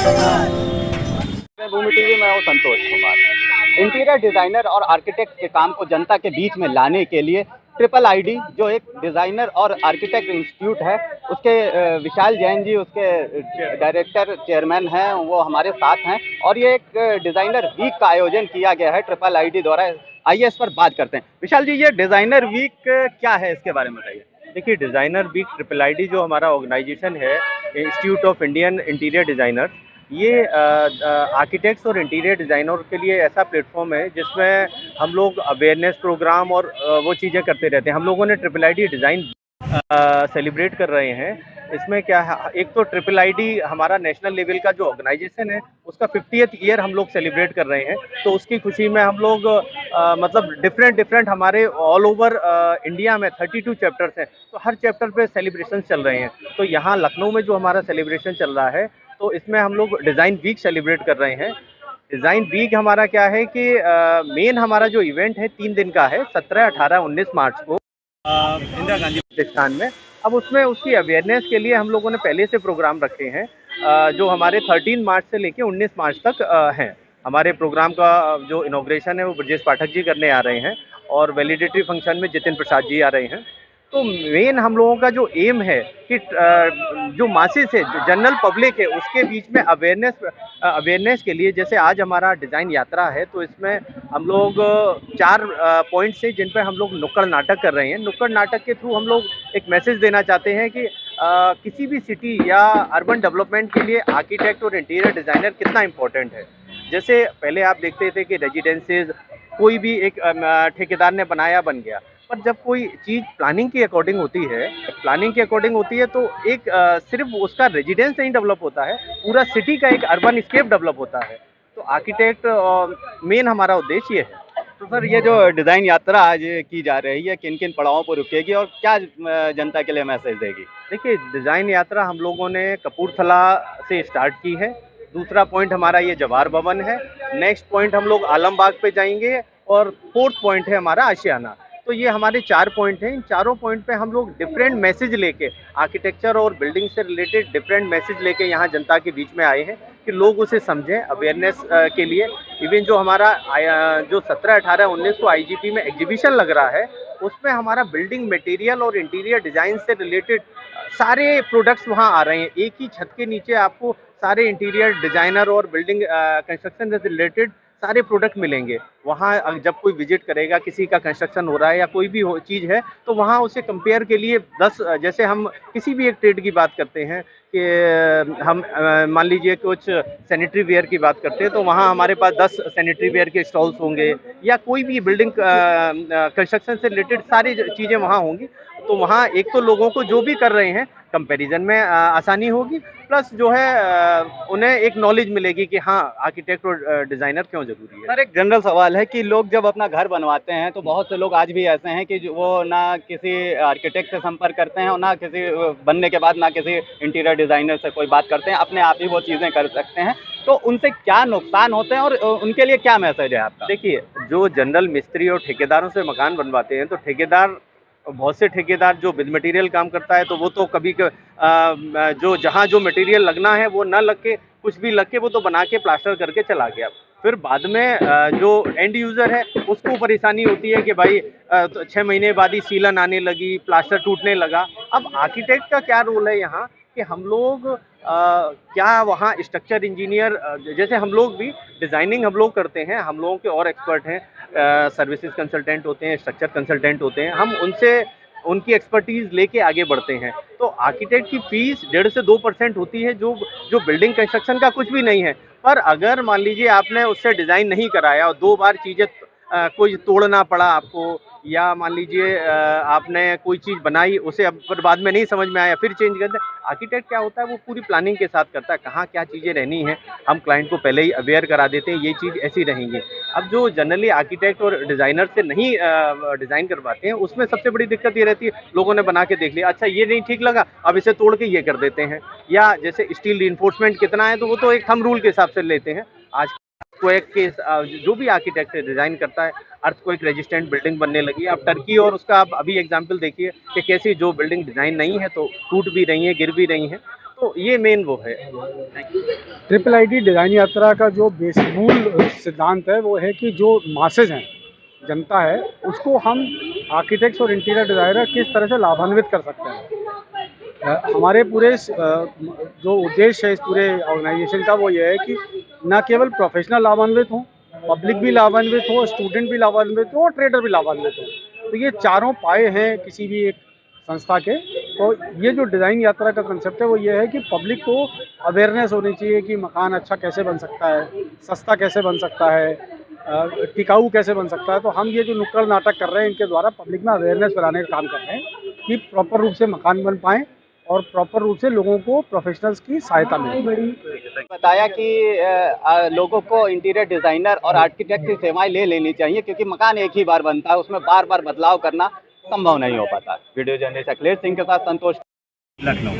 मैं भूमि टीवी में हूँ संतोष कुमार। इंटीरियर डिजाइनर और आर्किटेक्ट के काम को जनता के बीच में लाने के लिए ट्रिपल आईडी जो एक डिजाइनर और आर्किटेक्ट इंस्टीट्यूट है उसके विशाल जैन जी उसके डायरेक्टर चेयरमैन हैं, वो हमारे साथ हैं और ये एक डिजाइनर वीक का आयोजन किया गया है ट्रिपल आईडी द्वारा। आइए इस पर बात करते हैं। विशाल जी, ये डिजाइनर वीक क्या है, इसके बारे में बताइए। देखिए, डिज़ाइनर वीक ट्रिपल आईडी जो हमारा ऑर्गेनाइजेशन है, institute of Indian interior designer, ये आर्किटेक्ट्स और इंटीरियर डिज़ाइनर के लिए ऐसा प्लेटफॉर्म है जिसमें हम लोग अवेयरनेस प्रोग्राम और वो चीज़ें करते रहते हैं। हम लोगों ने ट्रिपल आईडी डिज़ाइन सेलिब्रेट कर रहे हैं। इसमें क्या है, एक तो ट्रिपल आईडी हमारा नेशनल लेवल का जो ऑर्गेनाइजेशन है उसका 50th ईयर हम लोग सेलिब्रेट कर रहे हैं, तो उसकी खुशी में हम लोग मतलब डिफरेंट हमारे ऑल ओवर इंडिया में 32 चैप्टर्स हैं, तो हर चैप्टर पे सेलिब्रेशन चल रहे हैं। तो यहाँ लखनऊ में जो हमारा सेलिब्रेशन चल रहा है, तो इसमें हम लोग डिज़ाइन वीक सेलिब्रेट कर रहे हैं। डिज़ाइन वीक हमारा क्या है कि मेन हमारा जो इवेंट है 3 दिन का है, 17, 18, 19 मार्च को इंदिरा गांधी प्रतिष्ठान में। अब उसमें उसकी अवेयरनेस के लिए हम लोगों ने पहले से प्रोग्राम रखे हैं, जो हमारे 13 मार्च से लेके 19 मार्च तक हैं। हमारे प्रोग्राम का जो इनॉग्रेशन है वो ब्रजेश पाठक जी करने आ रहे हैं और वैलिडिटी फंक्शन में जितिन प्रसाद जी आ रहे हैं। तो मेन हम लोगों का जो एम है कि जो मासेस है, जो जनरल पब्लिक है, उसके बीच में अवेयरनेस के लिए, जैसे आज हमारा डिज़ाइन यात्रा है, तो इसमें हम लोग 4 पॉइंट्स हैं जिन पे हम लोग नुक्कड़ नाटक कर रहे हैं। नुक्कड़ नाटक के थ्रू हम लोग एक मैसेज देना चाहते हैं कि किसी भी सिटी या अर्बन डेवलपमेंट के लिए आर्किटेक्ट और इंटीरियर डिज़ाइनर कितना इम्पोर्टेंट है। जैसे पहले आप देखते थे कि रेजिडेंसेज कोई भी एक ठेकेदार ने बनाया, बन गया, पर जब कोई चीज़ प्लानिंग के अकॉर्डिंग होती है तो एक सिर्फ उसका रेजिडेंस नहीं डेवलप होता है, पूरा सिटी का एक अर्बन स्केप डेवलप होता है। तो आर्किटेक्ट मेन हमारा उद्देश्य ये है। तो सर, ये जो डिजाइन यात्रा आज की जा रही है किन किन पड़ावों पर रुकेगी और क्या जनता के लिए मैसेज देगी? देखिए, डिज़ाइन यात्रा हम लोगों ने कपूरथला से स्टार्ट की है। दूसरा पॉइंट हमारा ये जवाहर भवन है। नेक्स्ट पॉइंट हम लोग आलमबाग पे जाएंगे और फोर्थ पॉइंट है हमारा आशियाना। तो ये हमारे 4 पॉइंट हैं। इन चारों पॉइंट पे हम लोग डिफरेंट मैसेज लेके, आर्किटेक्चर और बिल्डिंग से रिलेटेड डिफरेंट मैसेज लेके यहाँ जनता के बीच में आए हैं कि लोग उसे समझें अवेयरनेस के लिए। इवन जो हमारा जो 17, 18, 19 को आईजीपी में एग्जीबिशन लग रहा है, उसमें हमारा बिल्डिंग मटेरियल और इंटीरियर डिज़ाइन से रिलेटेड सारे प्रोडक्ट्स वहाँ आ रहे हैं। एक ही छत के नीचे आपको सारे इंटीरियर डिज़ाइनर और बिल्डिंग कंस्ट्रक्शन से रिलेटेड सारे प्रोडक्ट मिलेंगे। वहाँ जब कोई विजिट करेगा, किसी का कंस्ट्रक्शन हो रहा है या कोई भी चीज़ है, तो वहाँ उसे कंपेयर के लिए 10, जैसे हम किसी भी एक ट्रेड की बात करते हैं कि हम मान लीजिए कुछ सैनिटरी वेयर की बात करते हैं, तो वहाँ हमारे पास 10 सैनिटरी वेयर के स्टॉल्स होंगे, या कोई भी बिल्डिंग कंस्ट्रक्शन से रिलेटेड सारी चीज़ें वहाँ होंगी। तो वहाँ एक तो लोगों को जो भी कर रहे हैं कंपैरिजन में आसानी होगी, प्लस जो है उन्हें एक नॉलेज मिलेगी कि हाँ, आर्किटेक्ट और डिज़ाइनर क्यों ज़रूरी है। सर, एक जनरल सवाल है कि लोग जब अपना घर बनवाते हैं तो बहुत से लोग आज भी ऐसे हैं कि वो ना किसी आर्किटेक्ट से संपर्क करते हैं और ना किसी बनने के बाद ना किसी इंटीरियर डिज़ाइनर से कोई बात करते हैं, अपने आप ही वो चीज़ें कर सकते हैं। तो उनसे क्या नुकसान होते हैं और उनके लिए क्या मैसेज है आपका? देखिए, जो जनरल मिस्त्री और ठेकेदारों से मकान बनवाते हैं, तो बहुत से ठेकेदार जो विद मटेरियल काम करता है, तो वो तो कभी जो जहाँ जो मटेरियल लगना है वो ना लग के, कुछ भी लग के वो तो बना के प्लास्टर करके चला गया। फिर बाद में जो एंड यूज़र है उसको परेशानी होती है कि भाई तो 6 महीने बाद ही सीलन आने लगी, प्लास्टर टूटने लगा। अब आर्किटेक्ट का क्या रोल है यहाँ कि हम लोग क्या वहाँ स्ट्रक्चर इंजीनियर, जैसे हम लोग भी डिज़ाइनिंग हम लोग करते हैं, हम लोगों के और एक्सपर्ट हैं, सर्विसेज कंसल्टेंट होते हैं, स्ट्रक्चर कंसल्टेंट होते हैं, हम उनसे उनकी एक्सपर्टीज़ लेके आगे बढ़ते हैं। तो आर्किटेक्ट की फ़ीस 1.5 से 2% होती है, जो जो बिल्डिंग कंस्ट्रक्शन का कुछ भी नहीं है। पर अगर मान लीजिए आपने उससे डिज़ाइन नहीं कराया और 2 बार चीज़ें कोई तोड़ना पड़ा आपको, या मान लीजिए आपने कोई चीज़ बनाई, उसे अब फिर बाद में नहीं समझ में आया, फिर चेंज कर दें। आर्किटेक्ट क्या होता है, वो पूरी प्लानिंग के साथ करता है, कहाँ क्या चीज़ें रहनी हैं, हम क्लाइंट को पहले ही अवेयर करा देते हैं, ये चीज़ ऐसी रहेंगी। अब जो जनरली आर्किटेक्ट और डिज़ाइनर से नहीं डिज़ाइन करवाते हैं, उसमें सबसे बड़ी दिक्कत ये रहती है, लोगों ने बना के देख लिया, अच्छा ये नहीं ठीक लगा, अब इसे तोड़ के ये कर देते हैं। या जैसे स्टील रिइंफोर्समेंट कितना है, तो वो तो एक थंब रूल के हिसाब से लेते हैं। आज अर्थक्वेक के जो भी आर्किटेक्ट डिज़ाइन करता है, अर्थक्वेक रेजिस्टेंट बिल्डिंग बनने लगी है। अब टर्की और उसका आप अभी एग्जांपल देखिए कि कैसी जो बिल्डिंग डिज़ाइन नहीं है तो टूट भी रही हैं, गिर भी रही हैं। तो ये मेन वो है। ट्रिपल आईडी डिज़ाइन यात्रा का जो मूल सिद्धांत है वो है कि जो मासेज हैं, जनता है, उसको हम आर्किटेक्ट्स और इंटीरियर डिज़ाइनर किस तरह से लाभान्वित कर सकते हैं। हमारे पूरे जो उद्देश्य है इस पूरे ऑर्गेनाइजेशन का वो ये है कि न केवल प्रोफेशनल लाभान्वित हों, पब्लिक भी लाभान्वित हो, स्टूडेंट भी लाभान्वित हो और ट्रेडर भी लाभान्वित हो। तो ये चारों पाए हैं किसी भी एक संस्था के। तो ये जो डिज़ाइन यात्रा का कंसेप्ट है वो ये है कि पब्लिक को अवेयरनेस होनी चाहिए कि मकान अच्छा कैसे बन सकता है, सस्ता कैसे बन सकता है, टिकाऊ कैसे बन सकता है। तो हम ये जो नुक्कड़ नाटक कर रहे हैं इनके द्वारा पब्लिक में अवेयरनेस बनाने का काम कर रहे हैं कि प्रॉपर रूप से मकान बन पाएँ और प्रॉपर रूप से लोगों को प्रोफेशनल्स की सहायता मिले। बताया कि लोगों को इंटीरियर डिजाइनर और आर्किटेक्ट की सेवाएं ले लेनी चाहिए, क्योंकि मकान एक ही बार बनता है, उसमें बार बार बदलाव करना संभव नहीं हो पाता। वीडियो जर्नलिस्ट अखिलेश सिंह के साथ संतोष, लखनऊ।